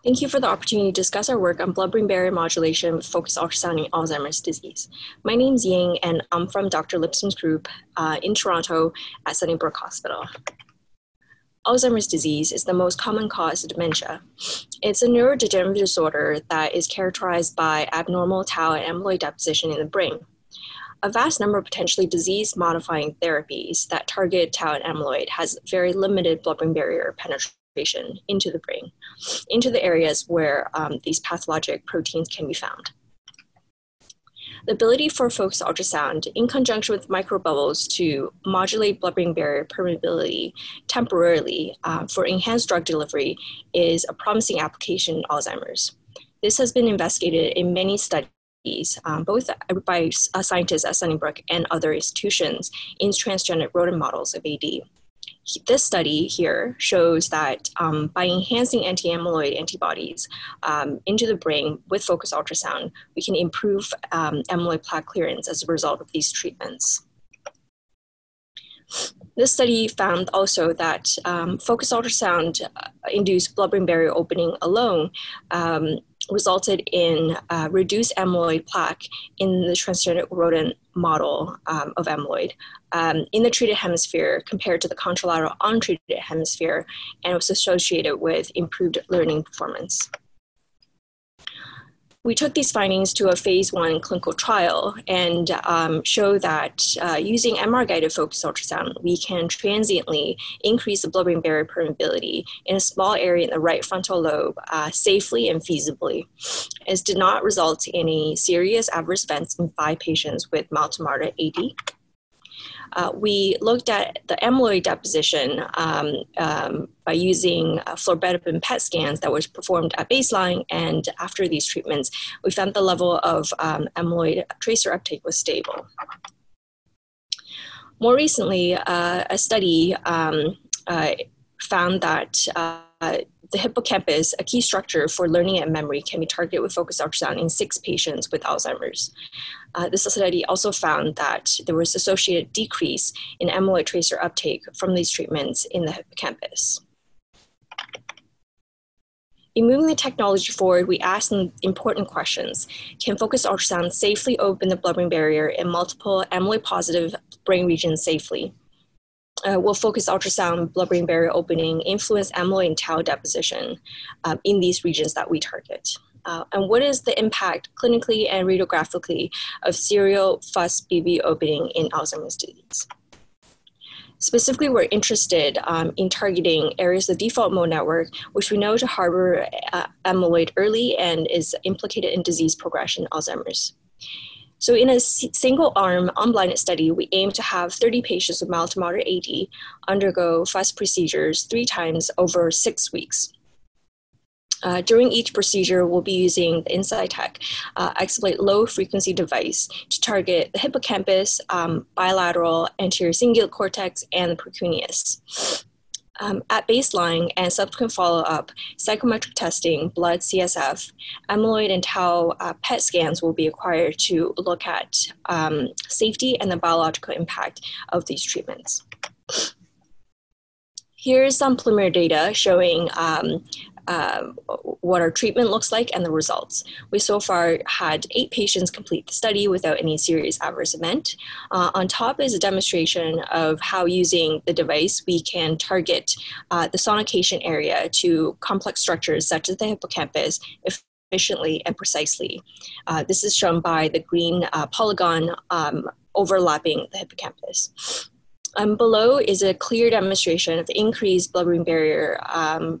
Thank you for the opportunity to discuss our work on blood-brain barrier modulation with focused ultrasound in Alzheimer's disease. My name's Ying, and I'm from Dr. Lipsom's group in Toronto at Sunnybrook Hospital. Alzheimer's disease is the most common cause of dementia. It's a neurodegenerative disorder that is characterized by abnormal tau and amyloid deposition in the brain. A vast number of potentially disease-modifying therapies that target tau and amyloid has very limited blood-brain barrier penetration into the brain, into the areas where these pathologic proteins can be found. The ability for focused ultrasound in conjunction with microbubbles to modulate blood-brain barrier permeability temporarily for enhanced drug delivery is a promising application in Alzheimer's. This has been investigated in many studies, both by scientists at Sunnybrook and other institutions in transgenic rodent models of AD. This study here shows that by enhancing anti-amyloid antibodies into the brain with focused ultrasound, we can improve amyloid plaque clearance as a result of these treatments. This study found also that focused ultrasound induced blood-brain barrier opening alone resulted in reduced amyloid plaque in the transgenic rodent model of amyloid in the treated hemisphere compared to the contralateral untreated hemisphere, and it was associated with improved learning performance. We took these findings to a phase 1 clinical trial and show that using MR-guided focused ultrasound, we can transiently increase the blood-brain barrier permeability in a small area in the right frontal lobe safely and feasibly. It did not result in any serious adverse events in 5 patients with mild to moderate AD. We looked at the amyloid deposition by using fluorobutrin PET scans that was performed at baseline, and after these treatments, we found the level of amyloid tracer uptake was stable. More recently, a study found that the hippocampus, a key structure for learning and memory, can be targeted with focused ultrasound in 6 patients with Alzheimer's. This study also found that there was associated decrease in amyloid tracer uptake from these treatments in the hippocampus. In moving the technology forward, we asked some important questions. Can focused ultrasound safely open the blood-brain barrier in multiple amyloid-positive brain regions safely? Will focused ultrasound blood-brain barrier opening influence amyloid and tau deposition in these regions that we target? And what is the impact clinically and radiographically of serial FUS BBB opening in Alzheimer's disease? Specifically, we're interested in targeting areas of the default mode network, which we know to harbor amyloid early and is implicated in disease progression in Alzheimer's. So in a single-arm, unblinded study, we aim to have 30 patients with mild to moderate AD undergo FUS procedures 3 times over 6 weeks. During each procedure, we'll be using the Insight Exablate low-frequency device to target the hippocampus, bilateral anterior cingulate cortex, and the precuneus. At baseline and subsequent follow-up, psychometric testing, blood, CSF, amyloid and tau PET scans will be required to look at safety and the biological impact of these treatments. Here's some preliminary data showing what our treatment looks like and the results. We so far had 8 patients complete the study without any serious adverse event. On top is a demonstration of how using the device we can target the sonication area to complex structures such as the hippocampus efficiently and precisely. This is shown by the green polygon overlapping the hippocampus. Below is a clear demonstration of the increased blood-brain barrier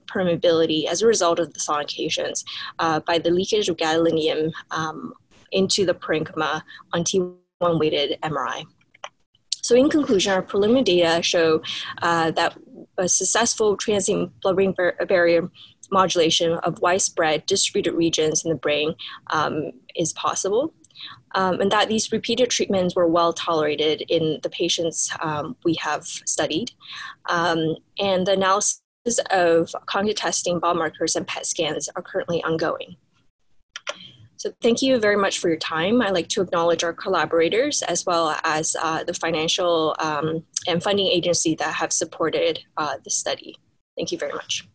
permeability as a result of the sonications by the leakage of gadolinium into the parenchyma on T1 weighted MRI. So in conclusion, our preliminary data show that a successful transient blood-brain barrier modulation of widespread distributed regions in the brain is possible. And that these repeated treatments were well tolerated in the patients we have studied. And the analysis of cognitive testing, biomarkers, and PET scans are currently ongoing. So thank you very much for your time. I'd like to acknowledge our collaborators as well as the financial and funding agency that have supported this study. Thank you very much.